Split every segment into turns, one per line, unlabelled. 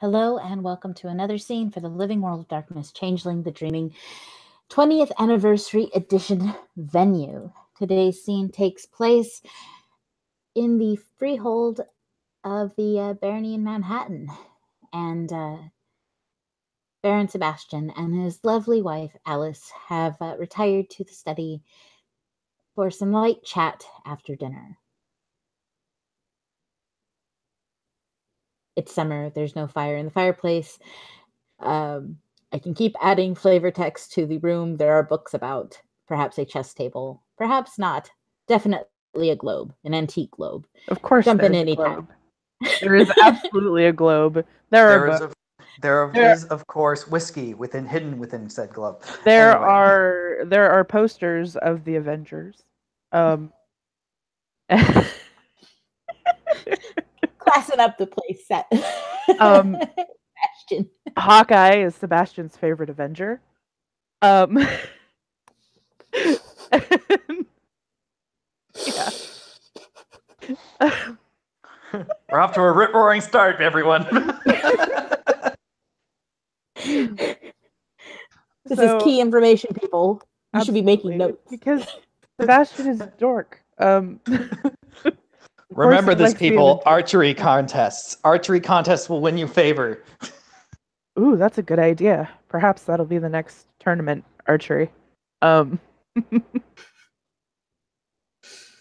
Hello and welcome to another scene for the Living World of Darkness, Changeling the Dreaming 20th Anniversary Edition venue. Today's scene takes place in the freehold of the barony in Manhattan, and Baron Sebastian and his lovely wife Alice have retired to the study for some light chat after dinner. It's summer, there's no fire in the fireplace. I can keep adding flavor text to the room. There are books about, perhaps a chess table, perhaps not. Definitely a globe, an antique globe.
Of course,
Jump in
there's a
anytime.
globe. There is absolutely a globe. There
is, of course, whiskey hidden within said globe.
There are posters of the Avengers.
Classing up the place set.
Sebastian. Hawkeye is Sebastian's favorite Avenger. Yeah.
We're off to a rip-roaring start, everyone.
This is key information, people. You should be making notes.
Because Sebastian is a dork.
Remember this, people. Archery contests. Archery contests will win you favor.
Ooh, that's a good idea. Perhaps that'll be the next tournament, archery. So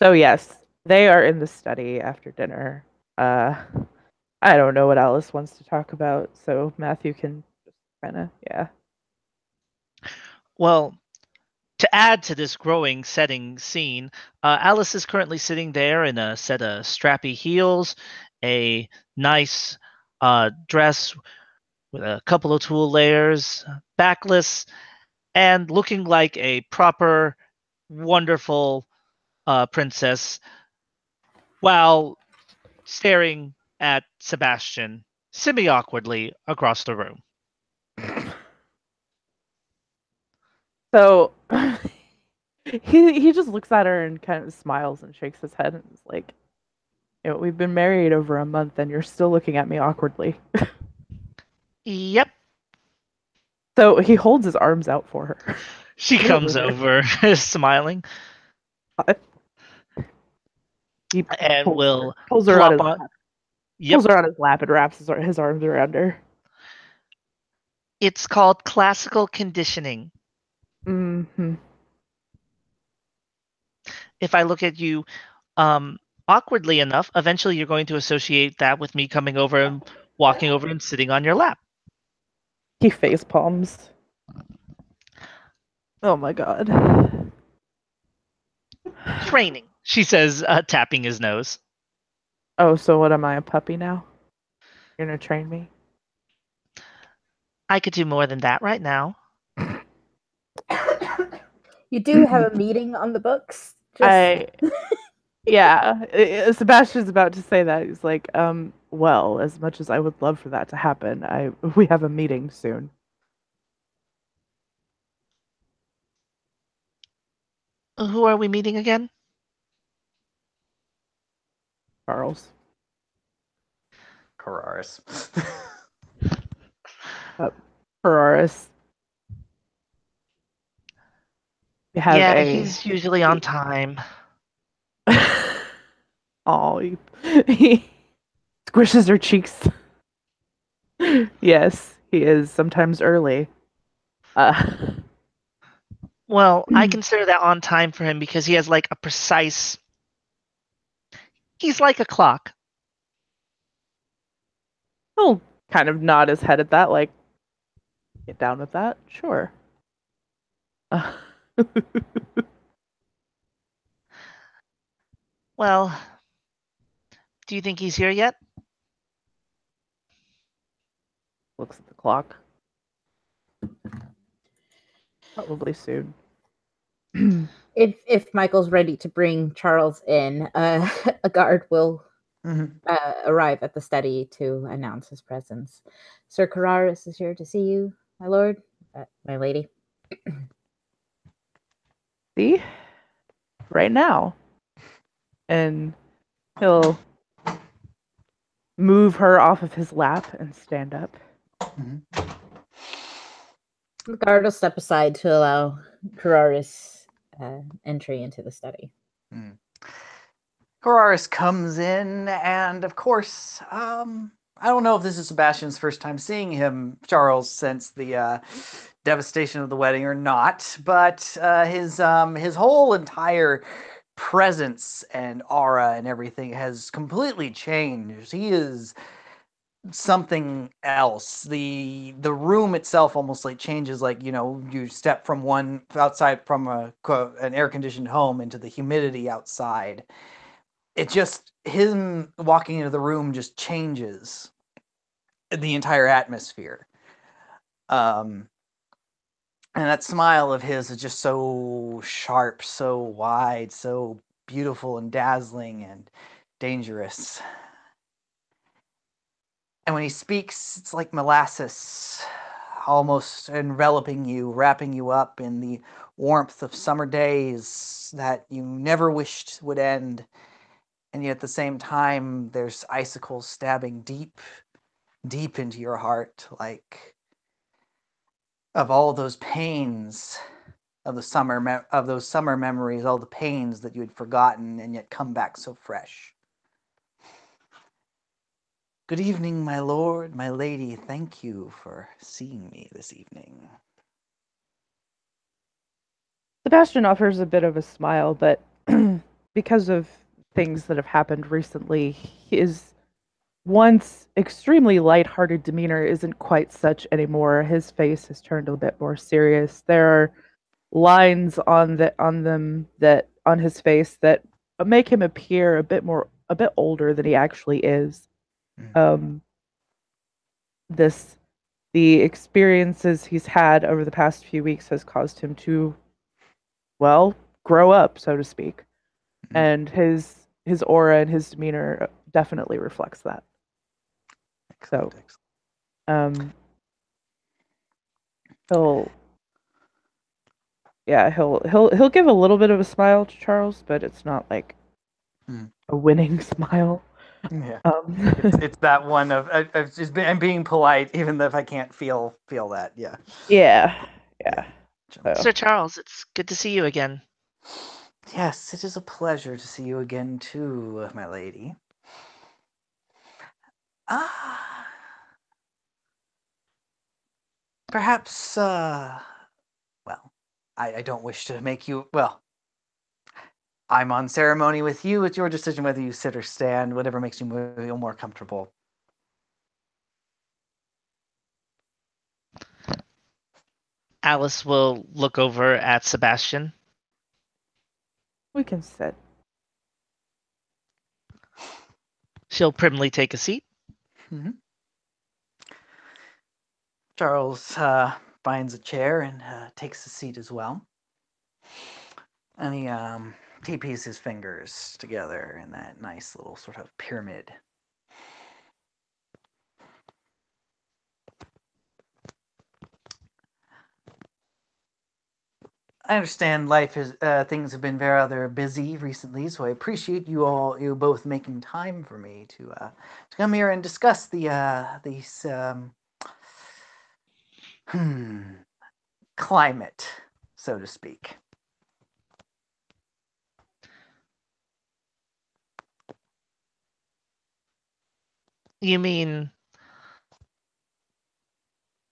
yes, they are in the study after dinner. I don't know what Alice wants to talk about, so Matthew can just kind of, yeah.
Well, to add to this growing setting scene, Alice is currently sitting there in a set of strappy heels, a nice dress with a couple of tulle layers, backless, and looking like a proper, wonderful princess, while staring at Sebastian semi-awkwardly across the room.
So he just looks at her and kind of smiles and shakes his head and is like, we've been married over a month and you're still looking at me awkwardly.
Yep.
So he holds his arms out for her.
She comes over smiling. And will
pulls her on his lap. Yep. Pulls her on his lap and wraps his arms around her.
It's called classical conditioning.
Mm-hmm.
If I look at you awkwardly enough, eventually you're going to associate that with me coming over and walking over and sitting on your lap.
He face palms. Oh my god.
Training, she says, tapping his nose.
Oh, so what, am I, a puppy now? You're gonna train me?
I could do more than that right now.
You do have a meeting on the books?
Yeah. Sebastian's about to say that. He's like, well, as much as I would love for that to happen, we have a meeting soon.
Who are we meeting again?
Charles.
Carraris.
Carraris.
He's usually on time.
Oh, he squishes her cheeks. Yes, he is sometimes early.
Well, I consider that on time for him because he has like a precise... He's like a clock.
He'll kind of nod his head at that, like, get down with that? Sure.
Well, do you think he's here yet?
Looks at the clock. Probably soon.
If Michael's ready to bring Charles in, a guard will arrive at the study to announce his presence. Sir Carraris is here to see you, my lord, my lady.
See? Right now. And he'll move her off of his lap and stand up.
The guard will step aside to allow Kararis entry into the study.
Kararis comes in, and of course, I don't know if this is Sebastian's first time seeing him, Charles, since the devastation of the wedding or not, but his whole entire presence and aura and everything has completely changed. He is something else. The room itself almost like changes, like, you know, you step from one outside from an air conditioned home into the humidity outside. It just, him walking into the room just changes the entire atmosphere. And that smile of his is just so sharp, so wide, so beautiful and dazzling and dangerous. And when he speaks, it's like molasses, almost enveloping you, wrapping you up in the warmth of summer days that you never wished would end. And yet at the same time, there's icicles stabbing deep, deep into your heart, like of all those pains of the summer, of those summer memories, all the pains that you had forgotten and yet come back so fresh. Good evening, my lord, my lady. Thank you for seeing me this evening.
Sebastian offers a bit of a smile, but because of things that have happened recently, his once extremely lighthearted demeanor isn't quite such anymore. His face has turned a bit more serious. There are lines on his face that make him appear a bit older than he actually is. The experiences he's had over the past few weeks has caused him to, well, grow up, so to speak. And his aura and his demeanor definitely reflects that. So, he'll give a little bit of a smile to Charles, but it's not like a winning smile.
Yeah, it's that one of I'm being polite, even if I can't feel that. Yeah.
Yeah.
Sir Charles, it's good to see you again.
Yes, it is a pleasure to see you again too, my lady. Perhaps, well, I don't wish to make you, well, I'm on ceremony with you. It's your decision whether you sit or stand, whatever makes you feel more comfortable.
Alice will look over at Sebastian.
We can sit.
She'll primly take a seat.
Mm-hmm. Charles finds a chair and takes a seat as well. And he TPs his fingers together in that nice little sort of pyramid. I understand life is things have been rather busy recently, so I appreciate you both making time for me to come here and discuss these climate, so to speak.
You mean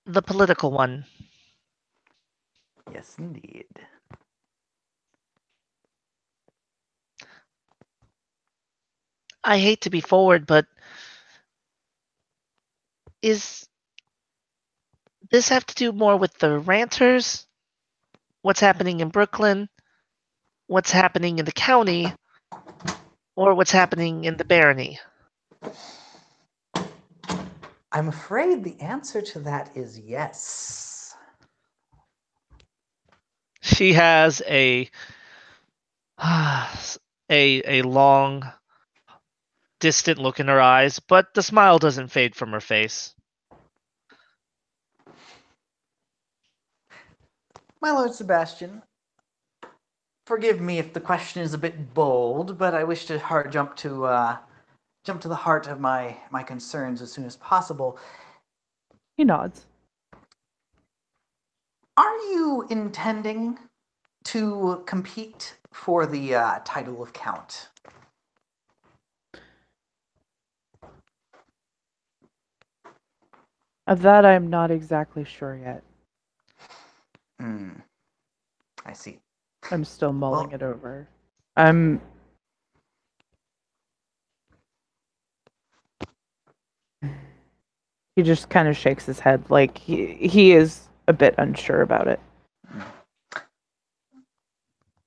the political one?
Yes, indeed.
I hate to be forward, but is this have to do more with the ranters? What's happening in Brooklyn? What's happening in the county? Or what's happening in the barony?
I'm afraid the answer to that is yes.
She has a long, distant look in her eyes, but the smile doesn't fade from her face.
My Lord Sebastian, forgive me if the question is a bit bold, but I wish to hard jump to jump to the heart of my concerns as soon as possible.
He nods.
Are you intending to compete for the title of Count?
Of that, I'm not exactly sure yet.
I see.
I'm still mulling
Well,
it over. He just kind of shakes his head, like he is a bit unsure about it.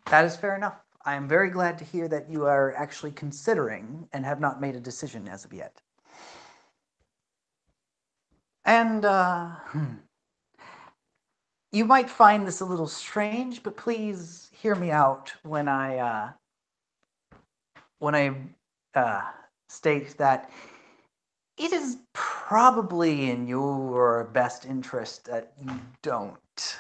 That is fair enough. I am very glad to hear that you are actually considering and have not made a decision as of yet. And you might find this a little strange, but please hear me out when I state that it is probably in your best interest that you don't.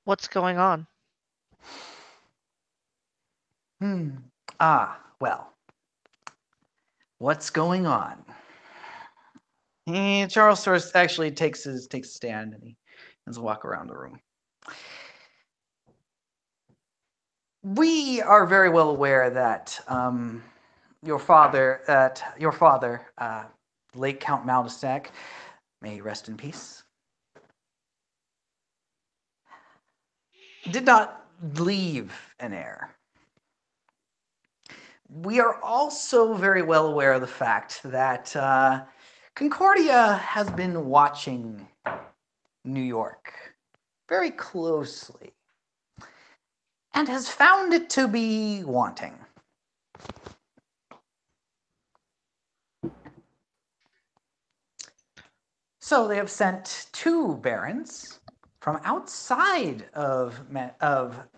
What's going on?
Well. What's going on? Charles Source actually takes a stand and he has a walk around the room. We are very well aware that your father, late Count Maldistac, may he rest in peace, did not leave an heir. We are also very well aware of the fact that Concordia has been watching New York very closely and has found it to be wanting. So they have sent 2 barons from outside of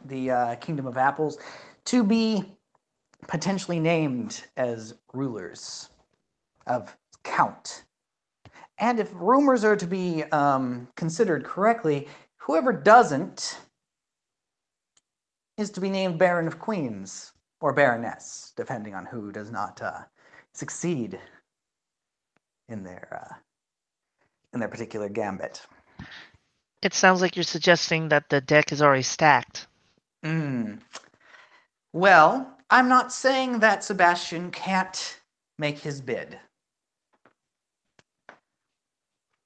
the Kingdom of Apples to be potentially named as rulers of Count. And if rumors are to be considered correctly, whoever doesn't is to be named Baron of Queens or Baroness, depending on who does not succeed in their particular gambit.
It sounds like you're suggesting that the deck is already stacked.
Well, I'm not saying that Sebastian can't make his bid.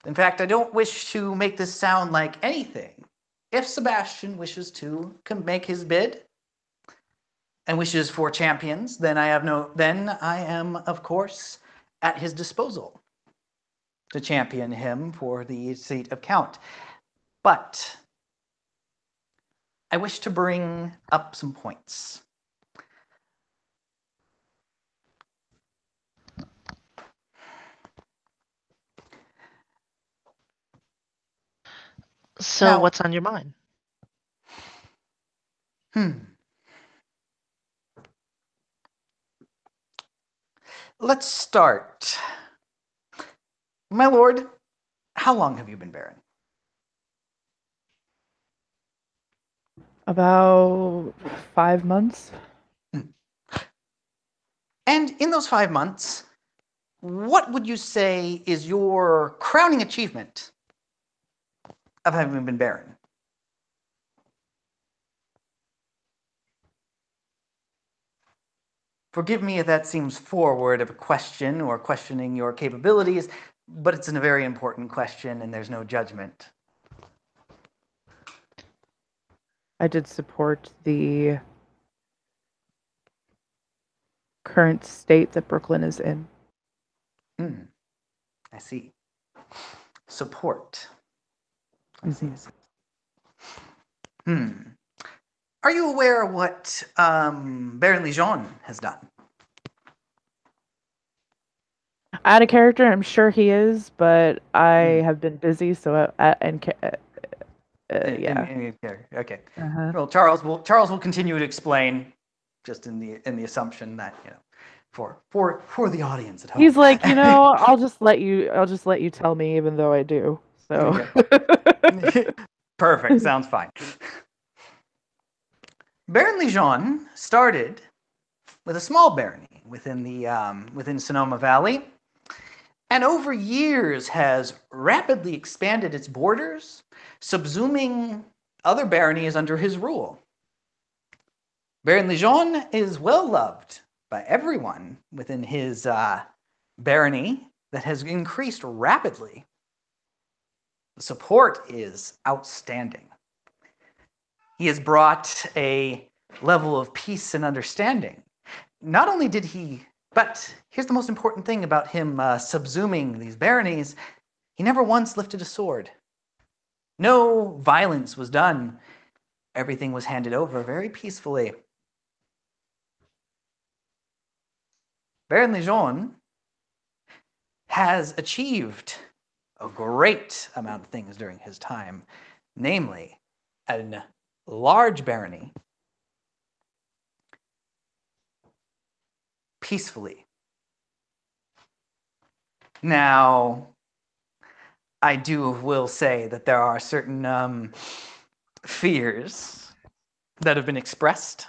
In fact, I don't wish to make this sound like anything. If Sebastian wishes to make his bid and wishes for champions, then I am, of course, at his disposal to champion him for the seat of Count. But I wish to bring up some points.
So
Now,
what's on your mind?
Let's start. My lord, how long have you been Baron?
About 5 months.
And in those 5 months, what would you say is your crowning achievement of having been Baron? Forgive me if that seems forward of a question or questioning your capabilities, but it's a very important question and there's no judgment.
I did support the current state that Brooklyn is in.
I see. Support. I see. Are you aware of what Baron Lejeune has done?
Out of character, I'm sure he is, but I have been busy, so yeah.
Okay.
Uh-huh.
Well, Charles will continue to explain, just in the assumption that for the audience at home.
He's like, I'll just let you tell me, even though I do. So
Okay. Perfect. Sounds fine. Baron Lejean started with a small barony within Sonoma Valley, and over years has rapidly expanded its borders, subsuming other baronies under his rule. Baron Lejean is well loved by everyone within his barony that has increased rapidly. The support is outstanding. He has brought a level of peace and understanding. Not only did he, but here's the most important thing about him subsuming these baronies, he never once lifted a sword. No violence was done. Everything was handed over very peacefully. Baron Lejean has achieved a great amount of things during his time, namely a large barony, peacefully. Now, I will say that there are certain fears that have been expressed.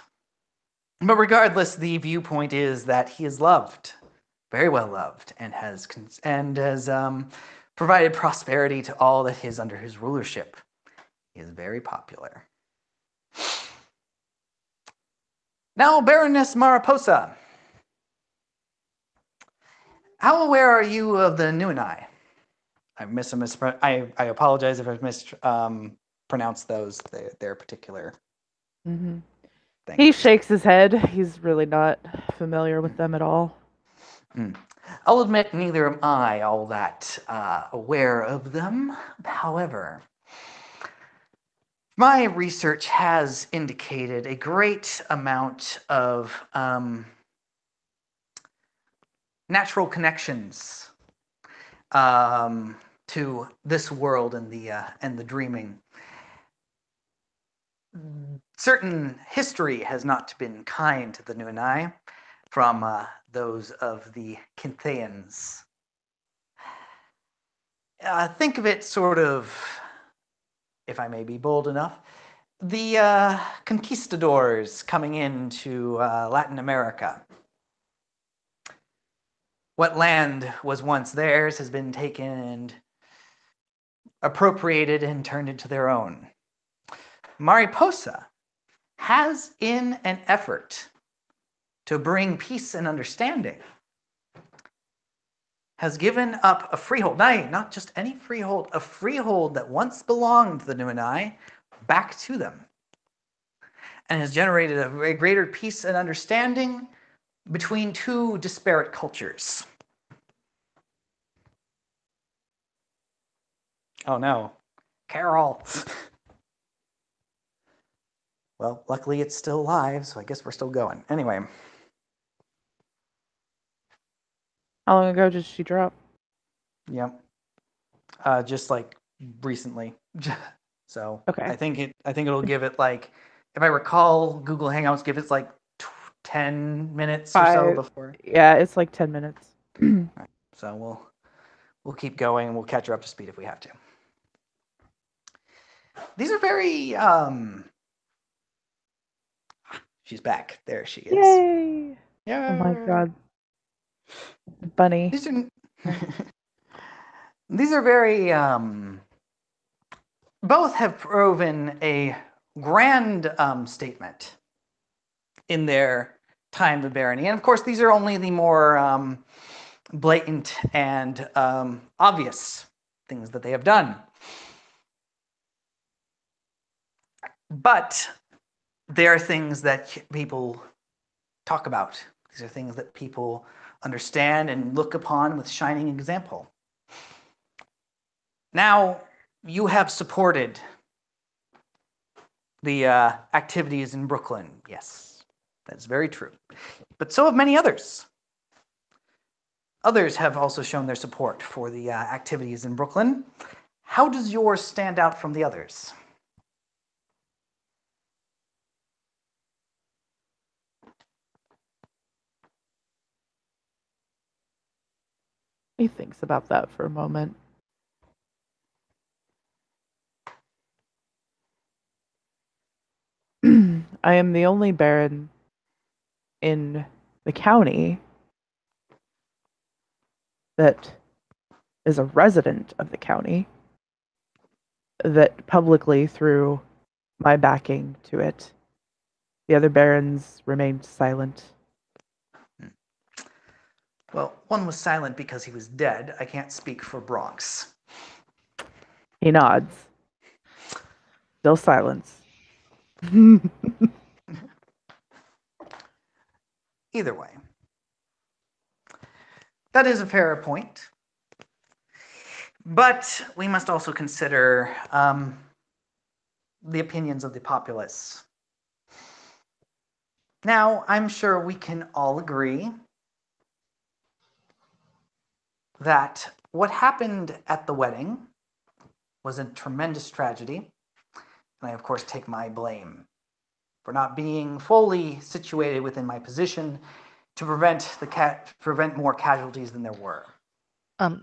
But regardless, the viewpoint is that he is loved, very well loved, and has provided prosperity to all that is under his rulership. He is very popular. Now, Baroness Mariposa, how aware are you of the Nuanai? I apologize if I've mispronounced those. Their particular thing.
He shakes his head. He's really not familiar with them at all.
I'll admit neither am I all that aware of them. However, my research has indicated a great amount of natural connections to this world and the dreaming. Certain history has not been kind to the Nuanai from those of the Kintheans. Think of it sort of, if I may be bold enough, the conquistadors coming into Latin America. What land was once theirs has been taken and appropriated and turned into their own. Mariposa has, in an effort to bring peace and understanding, has given up a freehold, not just any freehold, a freehold that once belonged to the Nuanai back to them, and has generated a greater peace and understanding between two disparate cultures. Oh no, Carol. Well, luckily it's still live, so I guess we're still going. Anyway.
How long ago did she drop?
Yep. Just like recently. So
okay.
I think it'll give it like, if I recall, Google Hangouts give it like 10 minutes or so before.
Yeah, it's like 10 minutes.
Right. So we'll keep going and we'll catch her up to speed if we have to. These are very she's back. There she is.
Yay!
Yeah.
Oh my god. Bunny.
These are very both have proven a grand statement in their time of barony. And of course, these are only the more blatant and obvious things that they have done. But they are things that people talk about. These are things that people understand and look upon with shining example. Now, you have supported the activities in Brooklyn. Yes, that's very true. But so have many others. Others have also shown their support for the activities in Brooklyn. How does yours stand out from the others?
He thinks about that for a moment. I am the only Baron in the county that is a resident of the county that publicly threw my backing to it. The other barons remained silent.
Well, one was silent because he was dead. I can't speak for Bronx.
He nods. Still silence.
Either way. That is a fair point. But we must also consider the opinions of the populace. Now, I'm sure we can all agree that what happened at the wedding was a tremendous tragedy, and I, of course, take my blame for not being fully situated within my position to prevent more casualties than there were.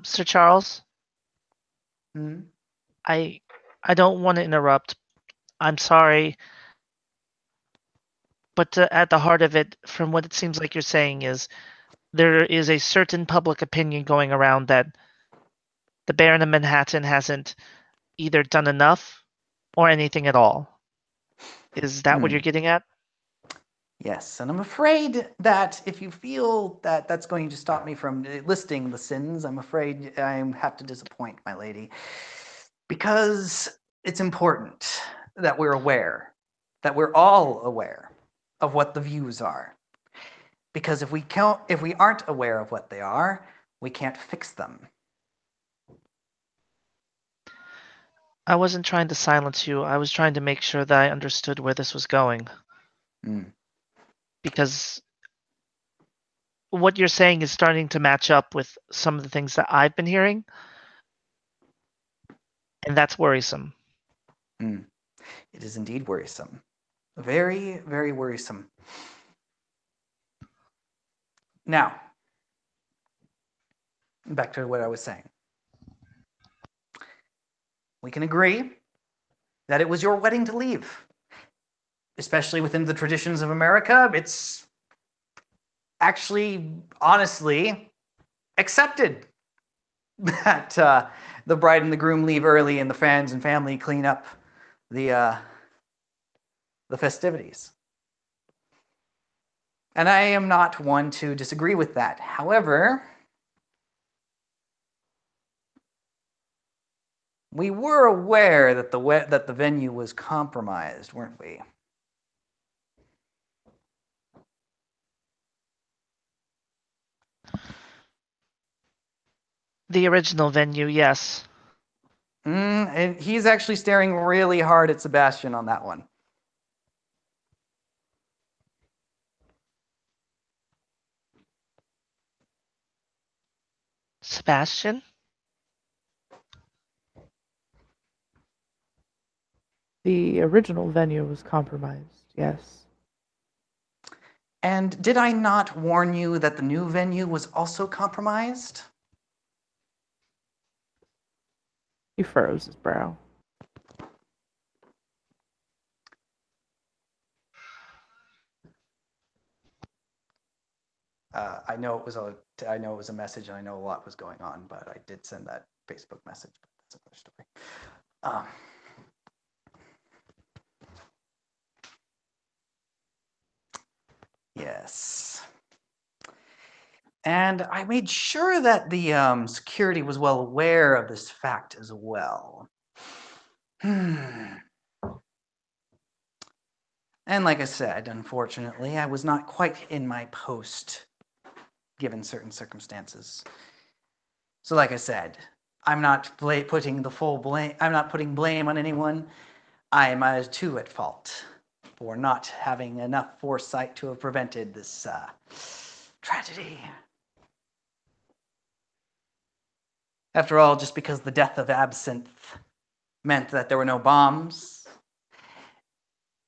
Sir Charles,
Hmm?
I don't want to interrupt. I'm sorry, but at the heart of it, from what it seems like you're saying, is there is a certain public opinion going around that the Baron of Manhattan hasn't either done enough or anything at all. Is that what you're getting at?
Yes, and I'm afraid that if you feel that that's going to stop me from listing the sins, I'm afraid I have to disappoint, my lady. Because it's important that we're aware, that we're all aware of what the views are. Because if we aren't aware of what they are, we can't fix them.
I wasn't trying to silence you. I was trying to make sure that I understood where this was going. Because what you're saying is starting to match up with some of the things that I've been hearing. And that's worrisome.
It is indeed worrisome. Very, very worrisome. Now, back to what I was saying. We can agree that it was your wedding to leave. Especially within the traditions of America, it's actually, honestly, accepted that the bride and the groom leave early and the friends and family clean up the festivities. And I am not one to disagree with that. However, we were aware that the venue was compromised, weren't we?
The original venue, yes.
And he's actually staring really hard at Sebastian on that one.
Sebastian?
The original venue was compromised, yes.
And did I not warn you that the new venue was also compromised?
He furrows his brow.
I know it was a message, and I know a lot was going on, but I did send that Facebook message. But that's another story. Yes. And I made sure that the security was well aware of this fact as well. And like I said, unfortunately, I was not quite in my post given certain circumstances. So like I said, I'm not putting blame on anyone. I am too at fault for not having enough foresight to have prevented this tragedy. After all, just because the death of Absinthe meant that there were no bombs,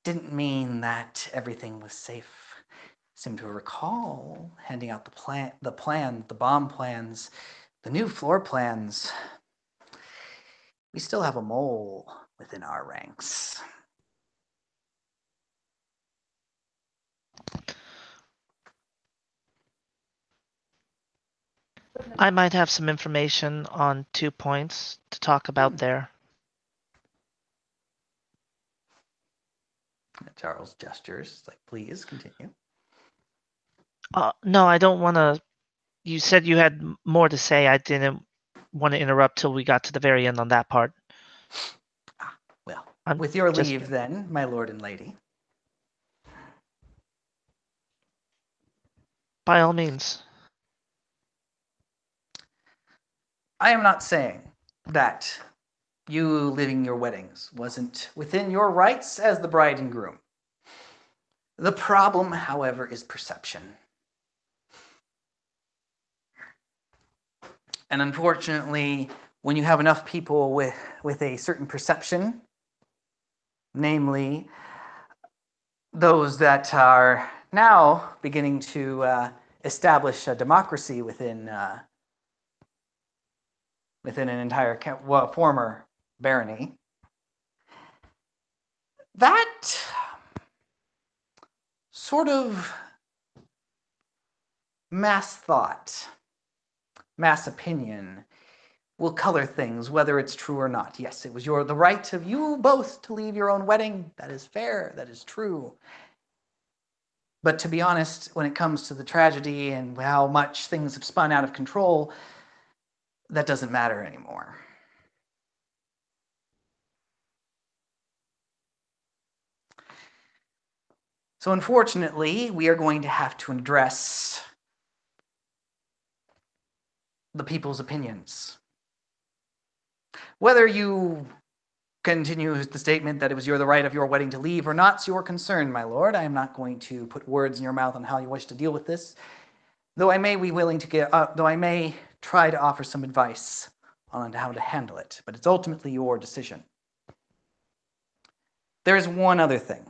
didn't mean that everything was safe. I seem to recall handing out the bomb plans, the new floor plans. We still have a mole within our ranks.
I might have some information on 2 points to talk about there.
Charles gestures, like, please continue.
No, I don't want to. You said you had more to say. I didn't want to interrupt till we got to the very end on that part.
Well,
I'm
with your
just-
leave then, my lord and lady.
By all means.
I am not saying that you living your weddings wasn't within your rights as the bride and groom. The problem, however, is perception. And unfortunately, when you have enough people with a certain perception, namely those that are now beginning to establish a democracy within an entire former barony, that sort of mass thought, mass opinion will color things, whether it's true or not. Yes, it was the right of you both to leave your own wedding. That is fair. That is true. But to be honest, when it comes to the tragedy and how much things have spun out of control, that doesn't matter anymore. So unfortunately, we are going to have to address the people's opinions. Whether you continue the statement that it was the right of your wedding to leave or not, it's your concern, my lord. I am not going to put words in your mouth on how you wish to deal with this, though I may be willing to though I may try to offer some advice on how to handle it, but it's ultimately your decision. There is one other thing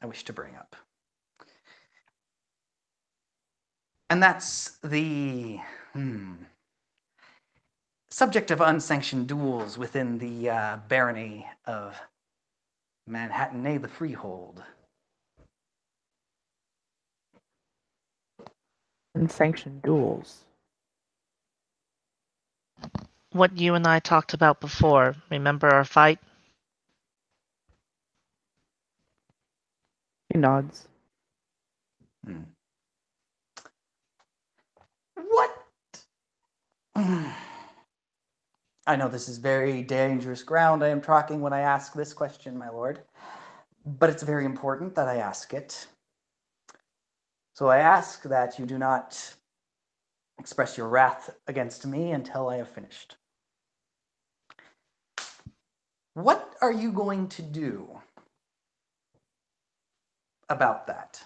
I wish to bring up, and that's the subject of unsanctioned duels within the barony of Manhattan, nay, the Freehold.
Unsanctioned duels.
What you and I talked about before. Remember our fight?
He nods.
What? I know this is very dangerous ground I am tracking when I ask this question, my lord, but it's very important that I ask it. So I ask that you do not express your wrath against me until I have finished. What are you going to do about that?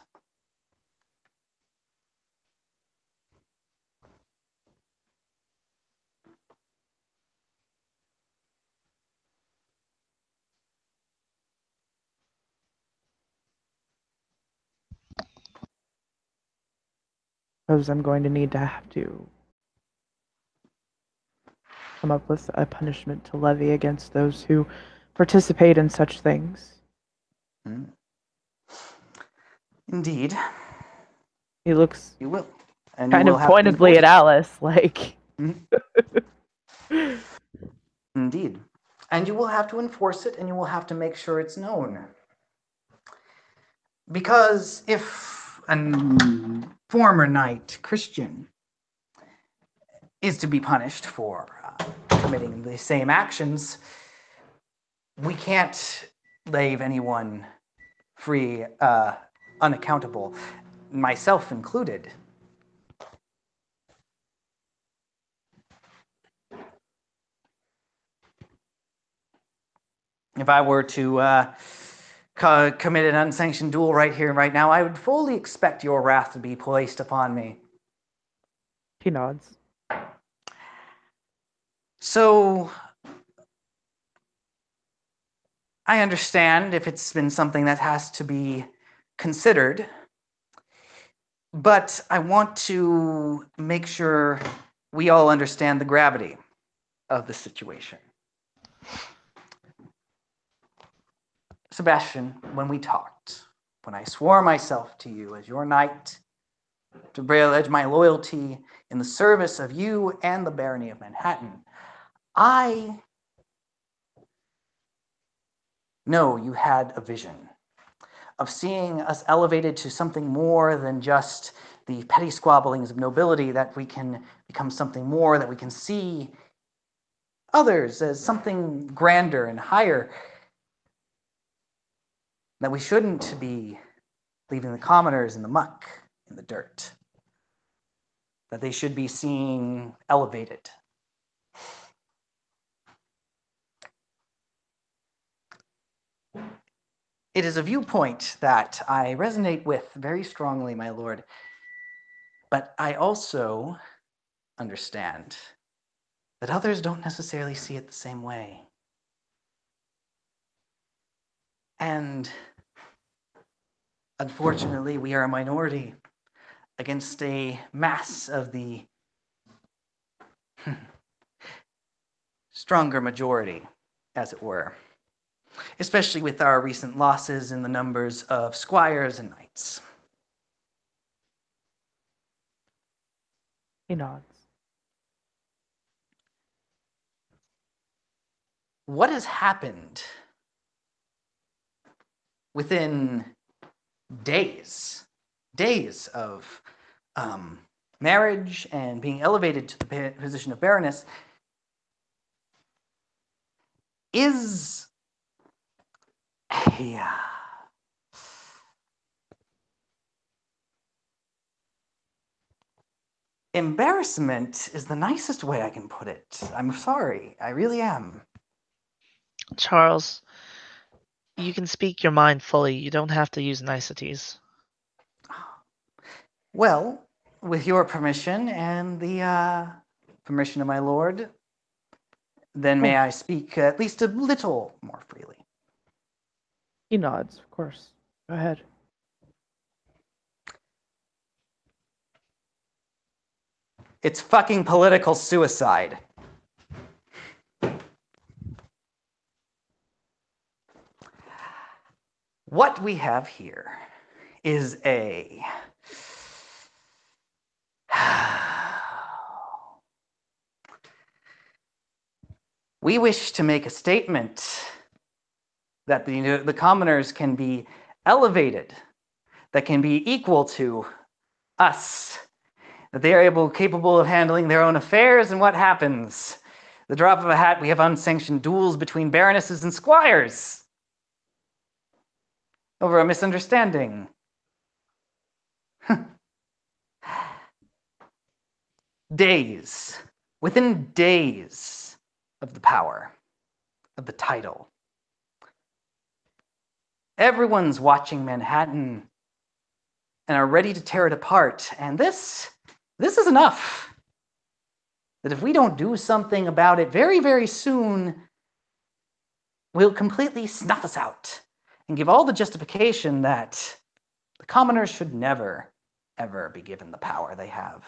Suppose I'm going to have to come up with a punishment to levy against those who participate in such things.
Indeed.
He looks
You will. And
kind
you will
of
have to
pointedly at
enforce
Alice, like...
it. Indeed. And you will have to enforce it, and you will have to make sure it's known. Because if a former knight Christian is to be punished for committing the same actions, we can't leave anyone free, unaccountable, myself included. If I were to commit an unsanctioned duel right here and right now, I would fully expect your wrath to be placed upon me.
He nods.
So, I understand if it's been something that has to be considered, but I want to make sure we all understand the gravity of the situation. Sebastian, when we talked, when I swore myself to you as your knight, to pledge my loyalty in the service of you and the barony of Manhattan. I know you had a vision of seeing us elevated to something more than just the petty squabblings of nobility, that we can become something more, that we can see others as something grander and higher, that we shouldn't be leaving the commoners in the muck, in the dirt, that they should be seen elevated. It is a viewpoint that I resonate with very strongly, my lord, but I also understand that others don't necessarily see it the same way. And unfortunately, we are a minority against a mass of the stronger majority, as it were, especially with our recent losses in the numbers of squires and knights.
He nods.
What has happened within days of marriage and being elevated to the position of baroness is embarrassment is the nicest way I can put it. I'm sorry, I really am.
Charles, you can speak your mind fully. You don't have to use niceties.
Well, with your permission and the permission of my lord, then may I speak at least a little more freely?
He nods, of course. Go ahead.
It's fucking political suicide. What we have here is a we wish to make a statement that the commoners can be elevated, that can be equal to us, that they are capable of handling their own affairs. And what happens? The drop of a hat, we have unsanctioned duels between baronesses and squires over a misunderstanding. Days, within days of the power, of the title, everyone's watching Manhattan and are ready to tear it apart. And this is enough. That if we don't do something about it very, very soon, will completely snuff us out and give all the justification that the commoners should never, ever be given the power they have.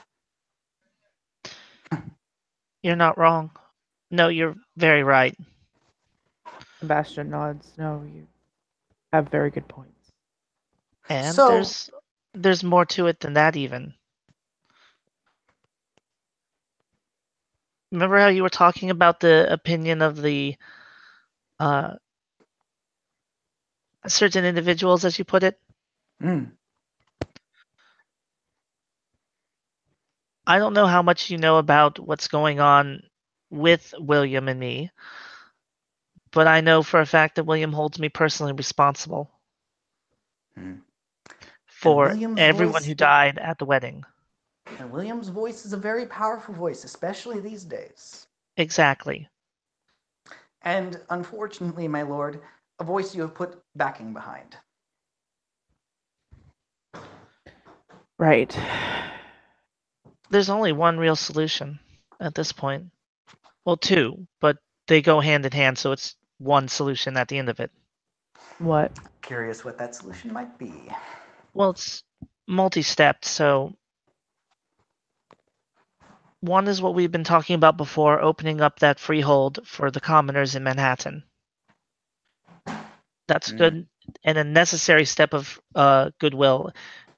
You're not wrong. No, you're very right.
Sebastian nods. No, you have very good points.
And
So-
there's more to it than that even. Remember how you were talking about the opinion of the certain individuals, as you put it?
Mm.
I don't know how much you know about what's going on with William and me, but I know for a fact that William holds me personally responsible for
William's
everyone
voice-
who died at the wedding.
And William's voice is a very powerful voice, especially these days.
Exactly.
And unfortunately, my lord, a voice you have put backing behind.
Right.
There's only one real solution at this point. Well, two, but they go hand in hand, so it's one solution at the end of it.
What?
Curious what that solution might be.
Well, it's multi-stepped, so one is what we've been talking about before, opening up that freehold for the commoners in Manhattan. That's good and a necessary step of goodwill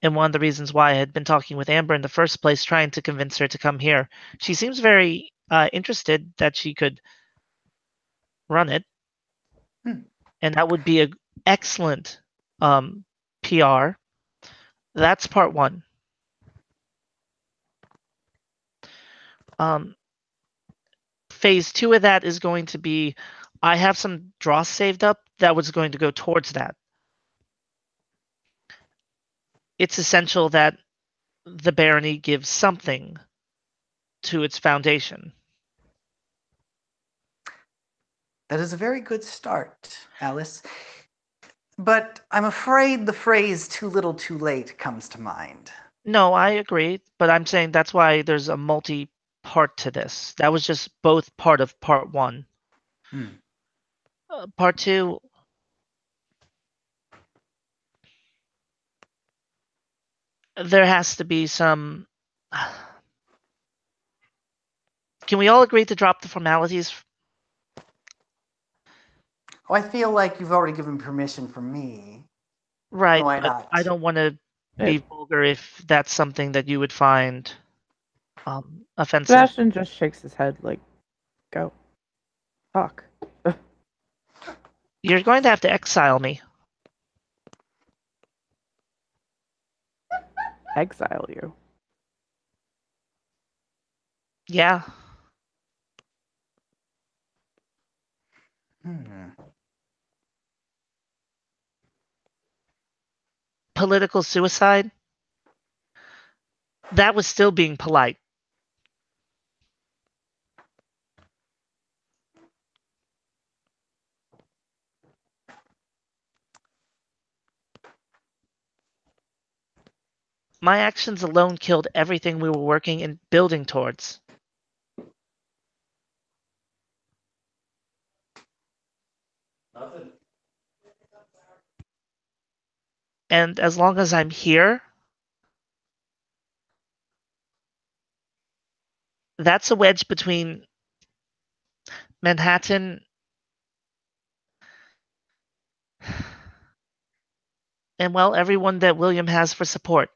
and one of the reasons why I had been talking with Amber in the first place, trying to convince her to come here. She seems very interested that she could run it, and that would be an excellent PR. That's part one. Phase two of that is going to be, I have some dross saved up that was going to go towards that. It's essential that the barony gives something to its foundation.
That is a very good start, Alice. But I'm afraid the phrase too little too late comes to mind.
No, I agree, but I'm saying that's why there's a multi-part to this. That was just both part of part one. Part two, there has to be some... Can we all agree to drop the formalities?
Oh, I feel like you've already given permission from me.
Right,
Why
but
not?
I don't want to be vulgar if that's something that you would find offensive.
Sebastian just shakes his head like, go. Talk.
You're going to have to exile me.
Exile you.
Yeah. Political suicide? That was still being polite. My actions alone killed everything we were working and building towards.
Nothing.
And as long as I'm here, that's a wedge between Manhattan and, well, everyone that William has for support.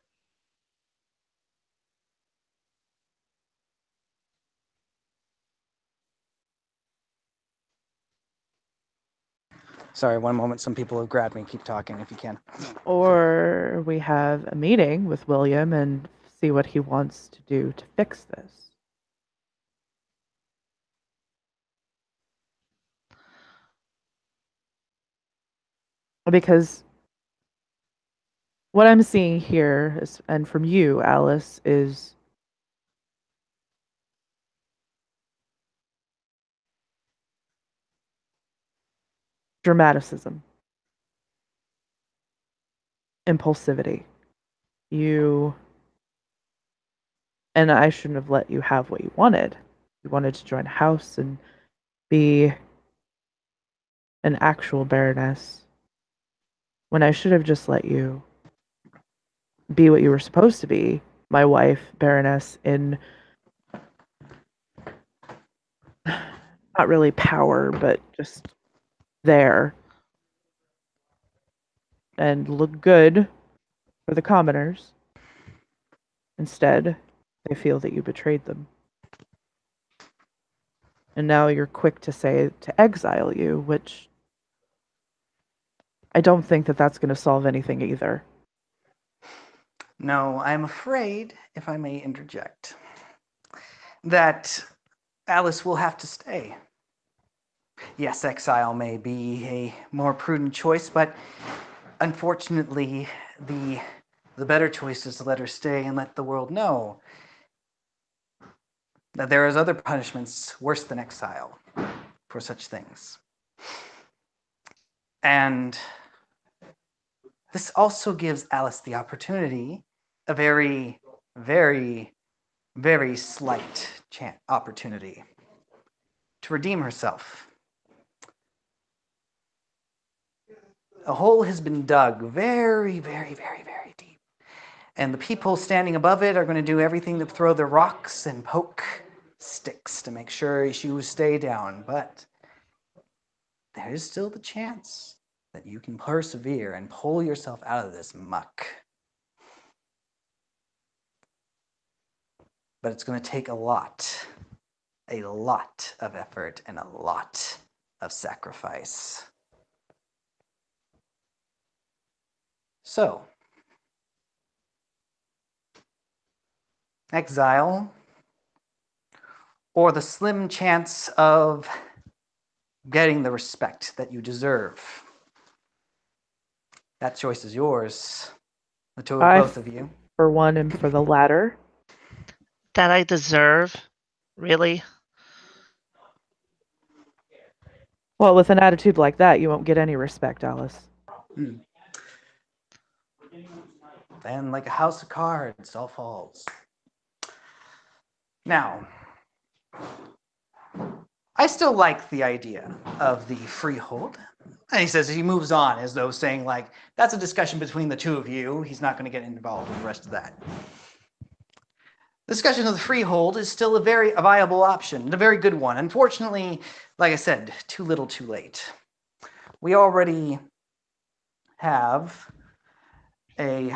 Sorry, one moment. Some people have grabbed me. Keep talking if you can.
Or we have a meeting with William and see what he wants to do to fix this. Because what I'm seeing here, is, and from you, Alice, is dramaticism, impulsivity. And I shouldn't have let you have what you wanted. You wanted to join a house and be an actual baroness, when I should have just let you be what you were supposed to be, my wife, baroness, in not really power, but just there, and look good for the commoners. Instead, they feel that you betrayed them. And now you're quick to say to exile you, which I don't think that that's going to solve anything either.
No, I'm afraid, if I may interject, that Alice will have to stay. Yes, exile may be a more prudent choice, but unfortunately, the better choice is to let her stay and let the world know that there is other punishments worse than exile for such things. And this also gives Alice the opportunity, a very, very, very slight opportunity to redeem herself. A hole has been dug very, very, very, very deep. And the people standing above it are going to do everything to throw their rocks and poke sticks to make sure you stay down. But there is still the chance that you can persevere and pull yourself out of this muck. But it's going to take a lot of effort and a lot of sacrifice. So, exile, or the slim chance of getting the respect that you deserve. That choice is yours. Both of you.
For one, am for the latter.
That I deserve? Really?
Well, with an attitude like that, you won't get any respect, Alice.
Then, like a house of cards, all falls. Now, I still like the idea of the freehold. And he says, he moves on as though saying, like, that's a discussion between the two of you. He's not going to get involved with the rest of that. The discussion of the freehold is still a very viable option, and a very good one. Unfortunately, like I said, too little too late. We already have a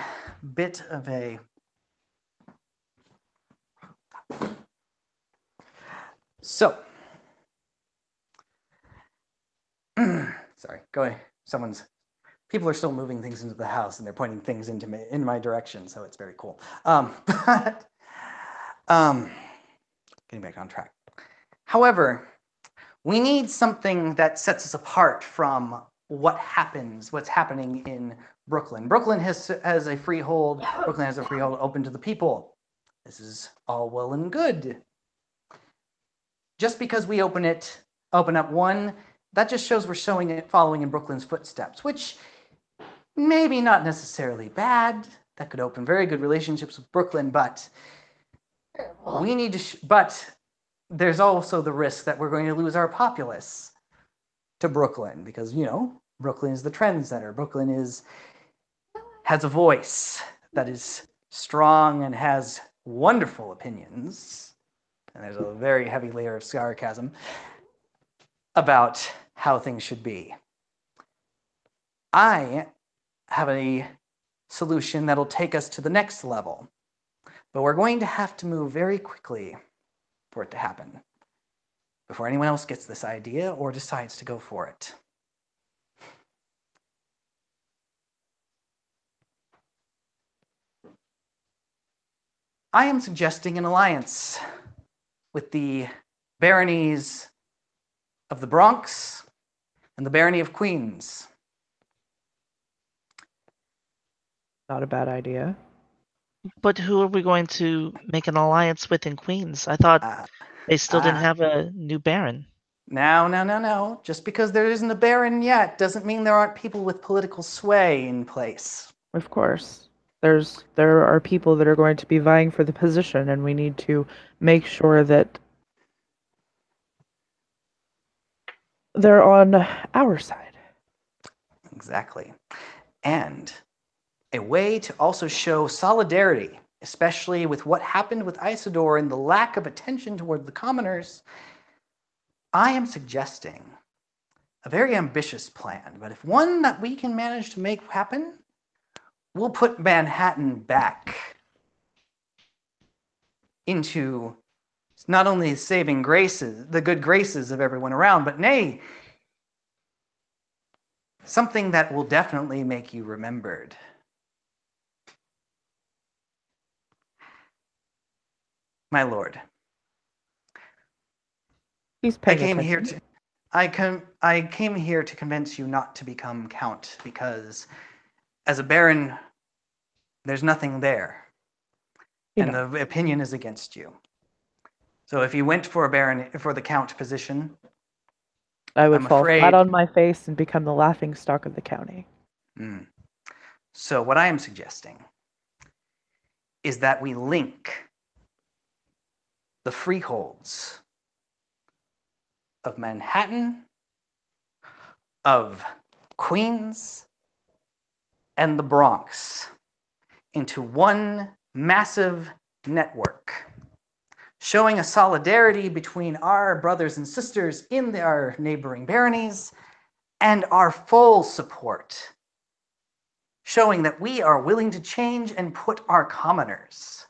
bit of a... So, sorry, go ahead. People are still moving things into the house, and they're pointing things in my direction, so it's very cool. Getting back on track. However, we need something that sets us apart from what's happening in Brooklyn. Brooklyn has a freehold. Brooklyn has a freehold open to the people. This is all well and good. Just because we open up one, that just shows we're following in Brooklyn's footsteps, which maybe not necessarily bad. That could open very good relationships with Brooklyn, but we need to. But there's also the risk that we're going to lose our populace to Brooklyn because Brooklyn is the trend center. Brooklyn has a voice that is strong and has wonderful opinions, and there's a very heavy layer of sarcasm about how things should be. I have a solution that'll take us to the next level, but we're going to have to move very quickly for it to happen before anyone else gets this idea or decides to go for it. I am suggesting an alliance with the baronies of the Bronx and the barony of Queens.
Not a bad idea.
But who are we going to make an alliance with in Queens? I thought they still didn't have a new baron.
No. Just because there isn't a baron yet doesn't mean there aren't people with political sway in place.
Of course. There are people that are going to be vying for the position, and we need to make sure that they're on our side.
Exactly. And a way to also show solidarity, especially with what happened with Isidore and the lack of attention toward the commoners, I am suggesting a very ambitious plan, but if one that we can manage to make happen, we'll put Manhattan back into not only saving the good graces of everyone around, but nay, something that will definitely make you remembered. My lord, I came here to convince you not to become count, because as a baron, there's nothing there, and the opinion is against you. So if you went for the count position,
I would fall flat on my face and become the laughingstock of the county.
So what I am suggesting is that we link the freeholds of Manhattan, of Queens, and the Bronx into one massive network, showing a solidarity between our brothers and sisters in our neighboring baronies and our full support, showing that we are willing to change and put our commoners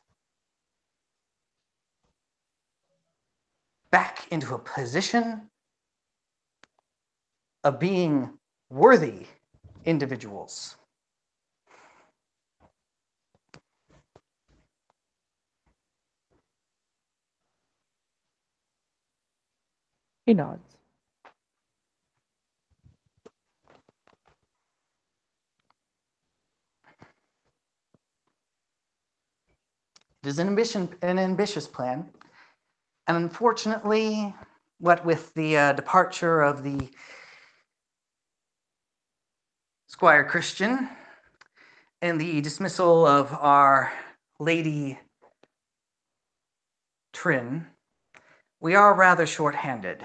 back into a position of being worthy individuals.
He nods.
It is an ambitious plan. And unfortunately, what with the departure of the Squire Christian and the dismissal of our Lady Trin, we are rather short-handed.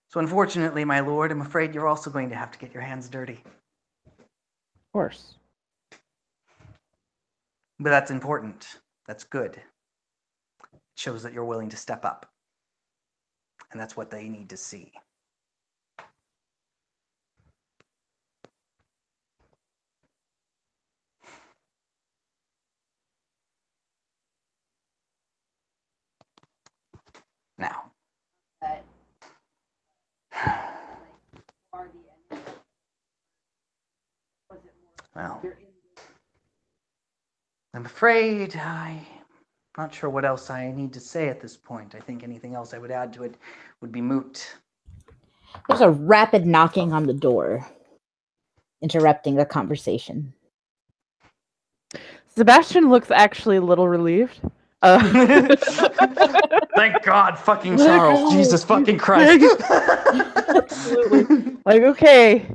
So unfortunately, my lord, I'm afraid you're also going to have to get your hands dirty.
Of course.
But that's important. That's good. It shows that you're willing to step up. And that's what they need to see. Now. Well, I'm afraid I'm not sure what else I need to say at this point. I think anything else I would add to it would be moot.
There's a rapid knocking on the door, interrupting the conversation.
Sebastian looks actually a little relieved.
Thank God, fucking Charles. Jesus fucking Christ.
Absolutely. Like, okay.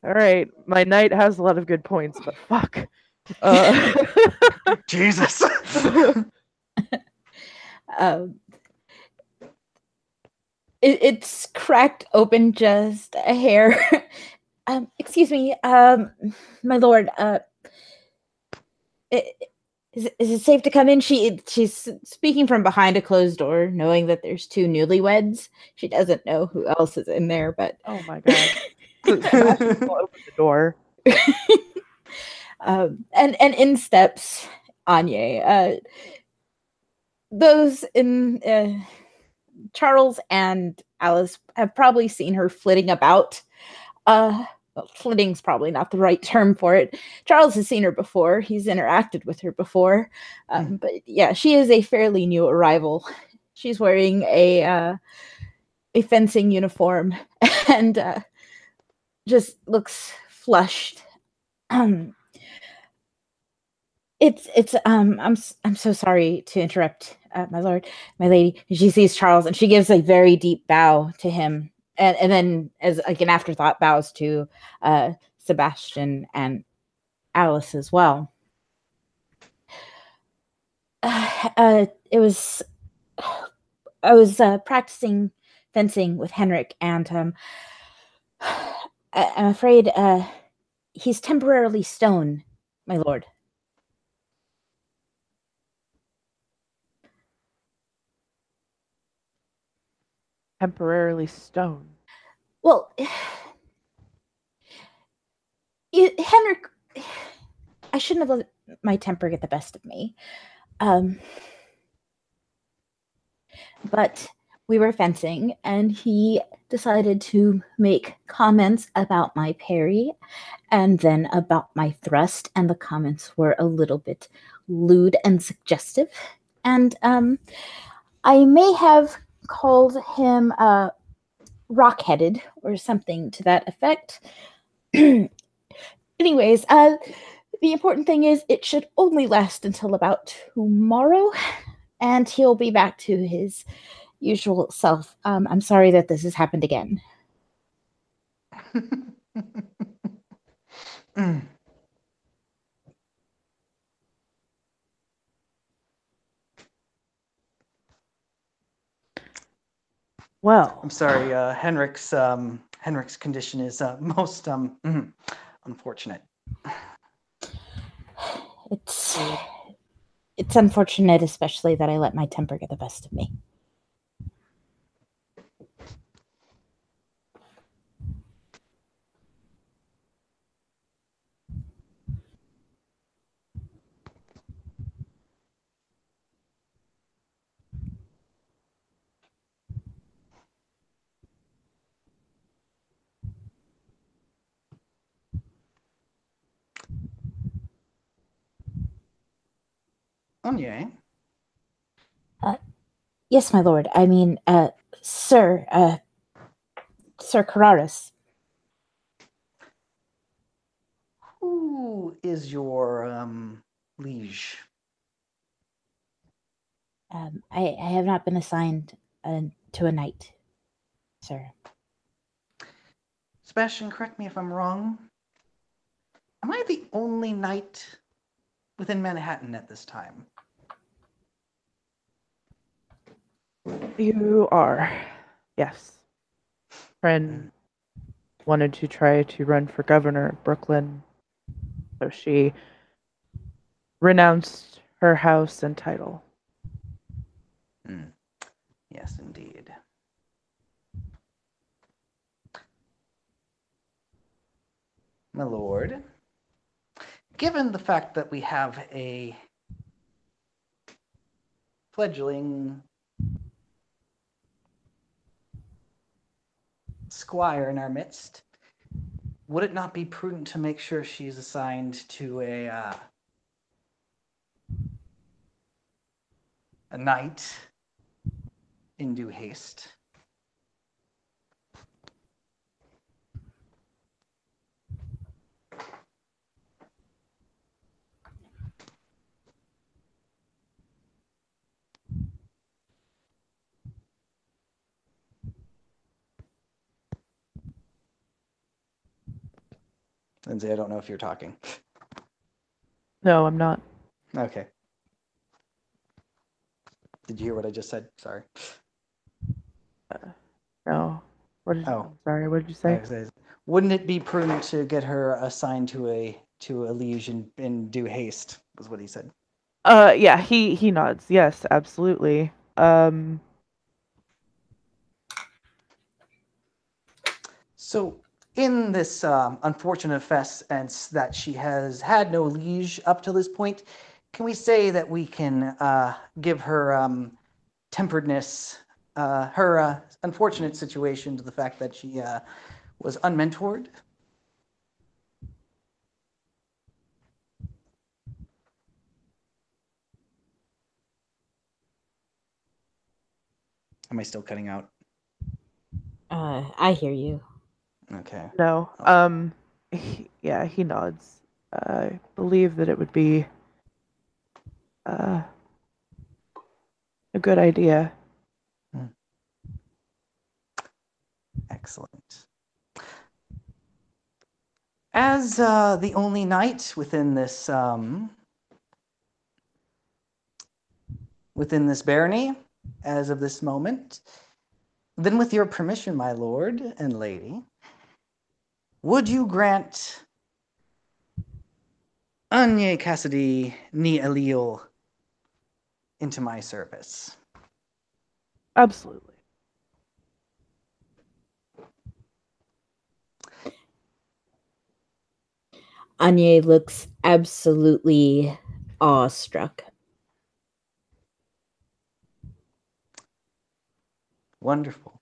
All right. My knight has a lot of good points, but fuck.
Jesus.
It's cracked open just a hair. Excuse me, my lord. Is it safe to come in? She's speaking from behind a closed door, knowing that there's two newlyweds. She doesn't know who else is in there, but
oh my god! Sebastian will open the door.
And in steps Anya. Those in Charles and Alice have probably seen her flitting about. Well, flitting's probably not the right term for it. Charles has seen her before. He's interacted with her before. But yeah, she is a fairly new arrival. She's wearing a fencing uniform and just looks flushed. I'm so sorry to interrupt, my lord, my lady. She sees Charles and she gives a very deep bow to him. And then, as like an afterthought, bows to Sebastian and Alice as well. I was practicing fencing with Henrik, and I'm afraid he's temporarily stone, my lord.
Temporarily stone.
Well, Henrik, I shouldn't have let my temper get the best of me. But we were fencing, and he decided to make comments about my parry and then about my thrust, and the comments were a little bit lewd and suggestive. And I may have called him rock-headed or something to that effect. Anyways, the important thing is it should only last until about tomorrow, and he'll be back to his usual self. I'm sorry that this has happened again.
Well,
I'm sorry, Henrik's condition is most unfortunate.
It's unfortunate, especially that I let my temper get the best of me.
Anye,
Yes, my lord. I mean, Sir Carraris.
who is your liege?
I have not been assigned to a knight, sir.
Sebastian, correct me if I'm wrong. Am I the only knight within Manhattan at this time?
You are. Yes. Friend wanted to try to run for governor of Brooklyn, so she renounced her house and title.
Yes, indeed. My lord, given the fact that we have a fledgling squire in our midst, would it not be prudent to make sure she's assigned to a knight in due haste? Lindsay, I don't know if you're talking.
No, I'm not.
Okay. Did you hear what I just said? Sorry.
No.
Oh.
I'm sorry, what did you say?
Wouldn't it be prudent to get her assigned to a liege in due haste? Was what he said.
Yeah, he nods. Yes, absolutely.
So, in this unfortunate offense that she has had no liege up to this point, can we say that we can give her temperedness, her unfortunate situation to the fact that she was unmentored? Am I still cutting out?
I hear you.
Okay.
No. He nods. I believe that it would be a good idea.
Excellent. As the only knight within this barony, as of this moment, then with your permission, my lord and lady, would you grant Anye Cassidy ni Eliel into my service?
Absolutely.
Anye looks absolutely awestruck.
Wonderful.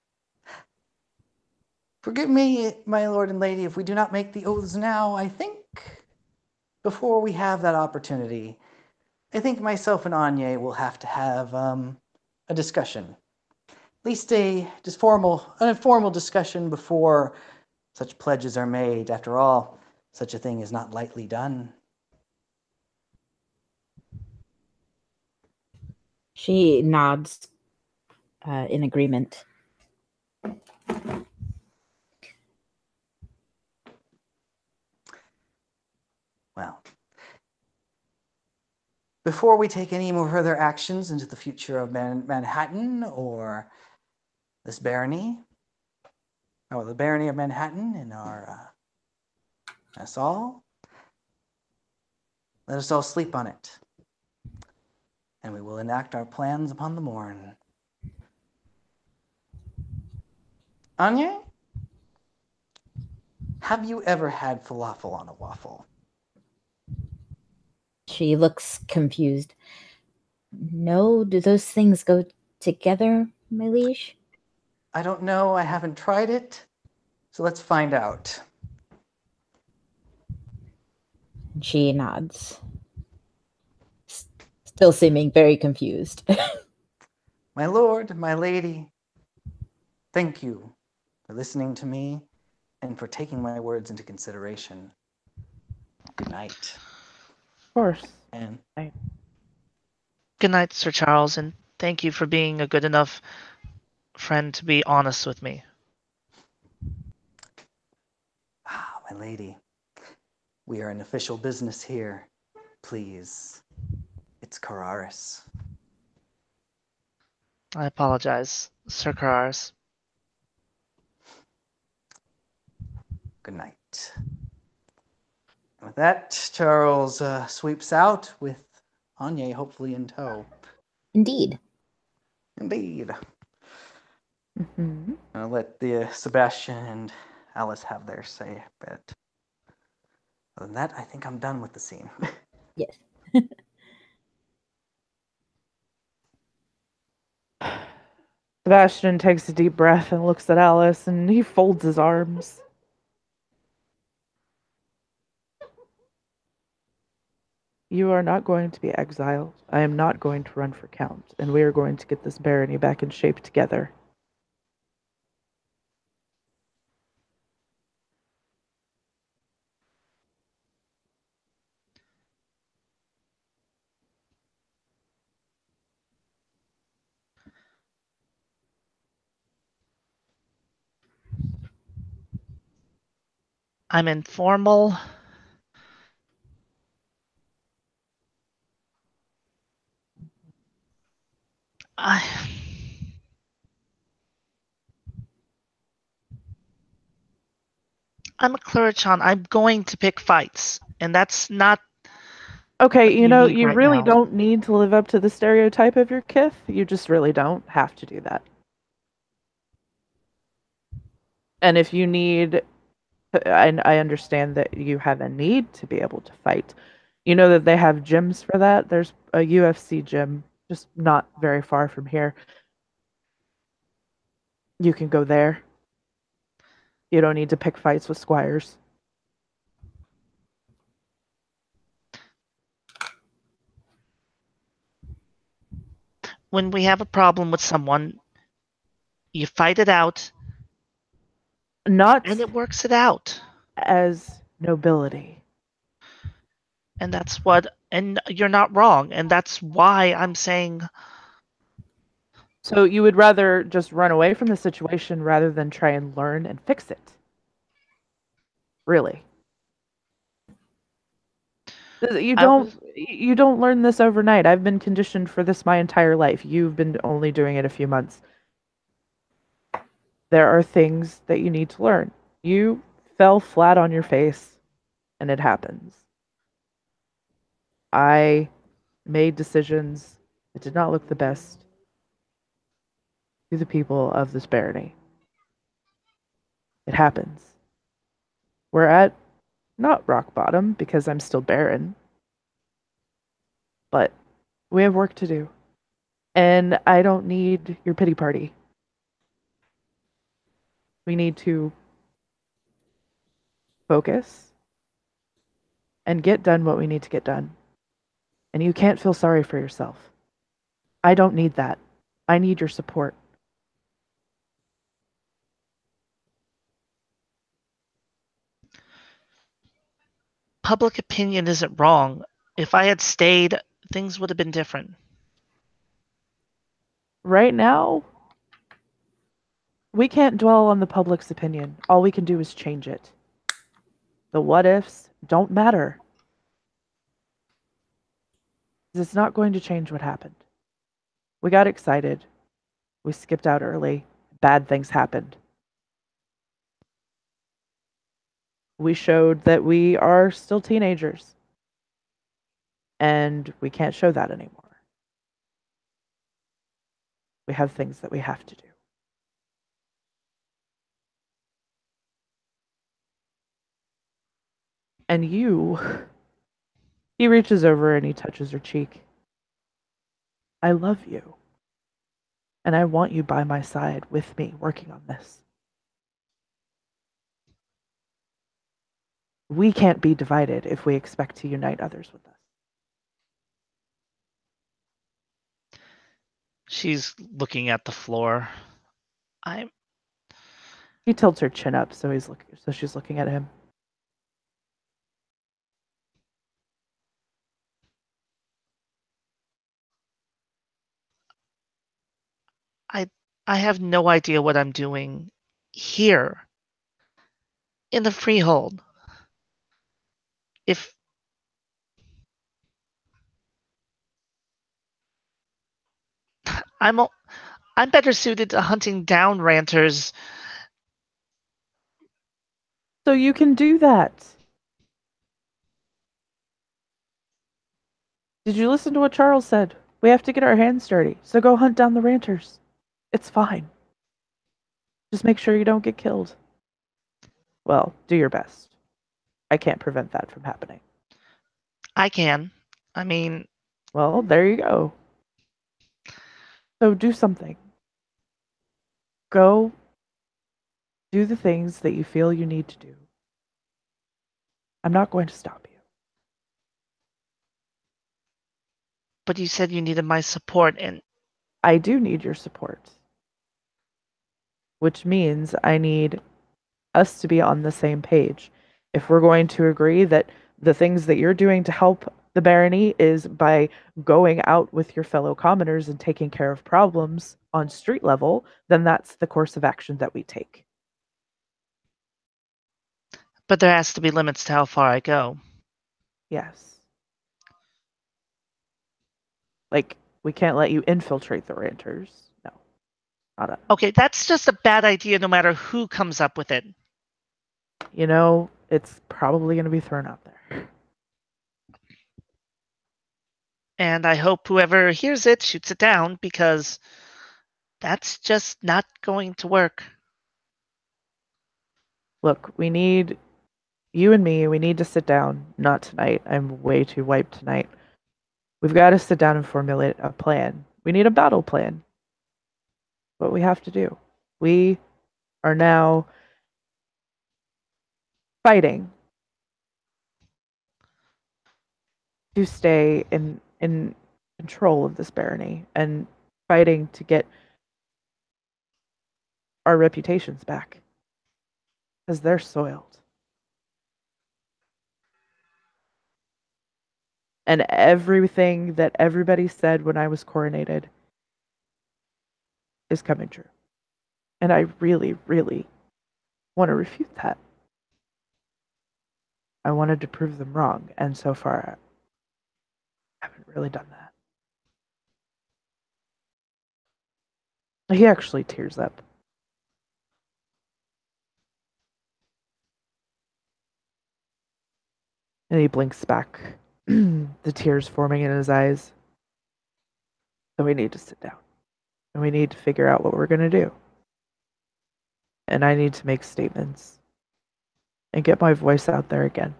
Forgive me, my lord and lady, if we do not make the oaths now. I think before we have that opportunity, I think myself and Anye will have to have a discussion. At least an informal discussion before such pledges are made. After all, such a thing is not lightly done.
She nods in agreement.
Well, before we take any more further actions into the future of Manhattan or this barony, or the barony of Manhattan in us all, let us all sleep on it, and we will enact our plans upon the morn. Anya, have you ever had falafel on a waffle?
She looks confused. No, do those things go together, my liege?
I don't know. I haven't tried it. So let's find out.
She nods. Still seeming very confused.
My lord, my lady, thank you for listening to me and for taking my words into consideration. Good night.
Of course.
And
Good night, Sir Charles, and thank you for being a good enough friend to be honest with me.
my lady, we are in official business here. Please, it's Cararis.
I apologize, Sir Carras.
Good night. And with that, Charles sweeps out with Anya hopefully in tow.
Indeed.
Indeed.
Mm-hmm.
I'll let the Sebastian and Alice have their say, but other than that, I think I'm done with the scene.
Yes.
Sebastian takes a deep breath and looks at Alice, and he folds his arms. You are not going to be exiled. I am not going to run for count, and we are going to get this barony back in shape together.
I'm informal. I'm a Clurichan. I'm going to pick fights, and that's not.
Okay,
What you need
you
right
really
now.
don't need to live up to the stereotype of your kith. You just really don't have to do that. And if you need, I understand that you have a need to be able to fight. You know that they have gyms for that. There's a UFC gym just not very far from here. You can go there. You don't need to pick fights with squires.
When we have a problem with someone, you fight it out,
Not
and it works it out.
as nobility.
And that's what. And you're not wrong. And that's why I'm saying.
So you would rather just run away from the situation rather than try and learn and fix it. Really. You
I
don't
was,
you don't learn this overnight. I've been conditioned for this my entire life. You've been only doing it a few months. There are things that you need to learn. You fell flat on your face and it happens. I made decisions that did not look the best to the people of this barony. It happens. We're at not rock bottom because I'm still barren, but we have work to do. And I don't need your pity party. We need to focus and get done what we need to get done. And you can't feel sorry for yourself. I don't need that. I need your support.
public opinion isn't wrong. If I had stayed, things would have been different.
Right now, we can't dwell on the public's opinion. All we can do is change it. The what ifs don't matter. It's not going to change what happened. We got excited. We skipped out early. Bad things happened. We showed that we are still teenagers. And we can't show that anymore. We have things that we have to do. And you, he reaches over and he touches her cheek. I love you. And I want you by my side with me working on this. We can't be divided if we expect to unite others with us.
She's looking at the floor.
He tilts her chin up, so she's looking at him.
I have no idea what I'm doing here in the freehold. If I'm better suited to hunting down ranters.
So you can do that. Did you listen to what Charles said? We have to get our hands dirty, so go hunt down the ranters. It's fine. Just make sure you don't get killed. Well, do your best. I can't prevent that from happening.
I can. I mean,
Well, there you go. So do something. Go do the things that you feel you need to do. I'm not going to stop you.
but you said you needed my support, and
I do need your support. Which means I need us to be on the same page. If we're going to agree that the things that you're doing to help the barony is by going out with your fellow commoners and taking care of problems on street level, then that's the course of action that we take.
but there has to be limits to how far I go.
Yes. Like, we can't let you infiltrate the ranters. No. Not a,
Okay, that's just a bad idea no matter who comes up with it.
you know, it's probably going to be thrown out there.
And I hope whoever hears it shoots it down, because that's just not going to work.
Look, we need you and me, we need to sit down. Not tonight. I'm way too wiped tonight. We've got to sit down and formulate a plan. We need a battle plan. What we have to do. We are now fighting to stay in control of this barony and fighting to get our reputations back. Because they're soiled. And everything that everybody said when I was coronated is coming true. And I really, really want to refute that. I wanted to prove them wrong, and so far I haven't really done that. He actually tears up. And he blinks back, the tears forming in his eyes. So we need to sit down. And we need to figure out what we're going to do. And I need to make statements and get my voice out there again.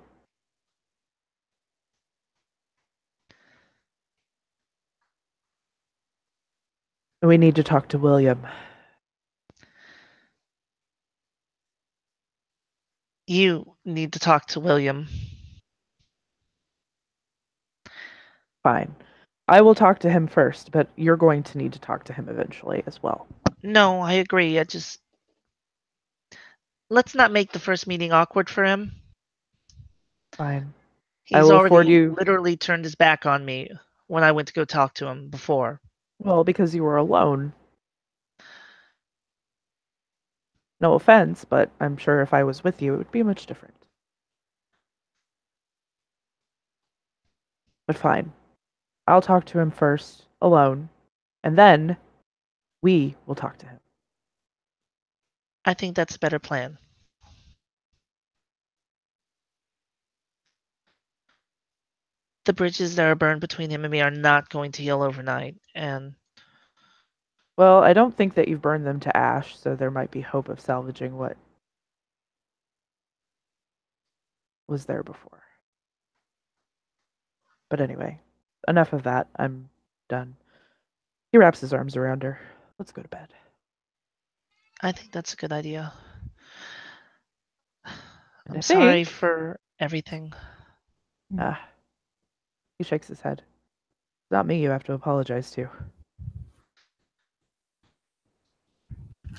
And we need to talk to William.
You need to talk to William.
Fine. I will talk to him first, but you're going to need to talk to him eventually as well.
No, I agree. Let's not make the first meeting awkward for him.
Fine.
He's
will
already
afford you-
literally turned his back on me when I went to go talk to him before.
Well, because you were alone. No offense, but I'm sure if I was with you, it would be much different. But fine. I'll talk to him first, alone, and then we will talk to him.
I think that's a better plan. The bridges that are burned between him and me are not going to heal overnight, and
Well, I don't think that you've burned them to ash, so there might be hope of salvaging what was there before. But anyway, enough of that. I'm done. He wraps his arms around her. Let's go to bed.
I think that's a good idea.
And
I'm sorry for everything.
He shakes his head. It's not me you have to apologize to.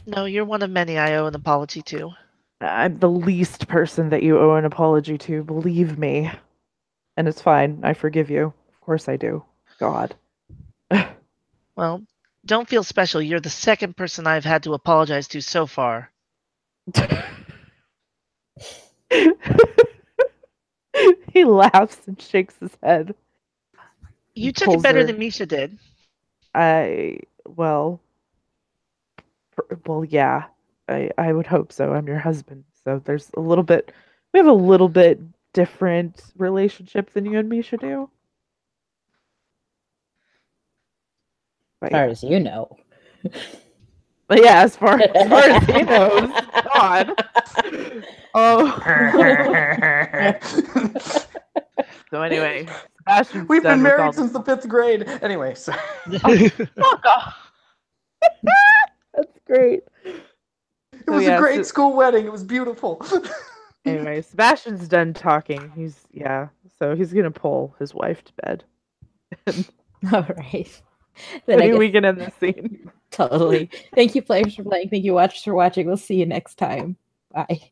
No, you're one of many I owe an apology to.
I'm the least person that you owe an apology to, believe me. And it's fine. I forgive you. Of course I do. God.
Well, don't feel special. You're the second person I've had to apologize to so far.
He laughs and shakes his head.
You took it better than Misha did.
Well, yeah. I would hope so. I'm your husband. So there's a little bit, we have a little bit different relationship than you and Misha do.
As
But
far
yeah.
as you know.
But yeah, as far as he knows. God. Oh. So anyway, Sebastian's
We've
done
been
with all
married since the 5th grade. Anyway, so
Fuck off. That's great.
it was a great school wedding. It was beautiful.
Anyway, Sebastian's done talking. So he's gonna pull his wife to bed.
All right.
I think we can end this scene.
Totally. Thank you, players, for playing. Thank you, watchers, for watching. We'll see you next time. Bye.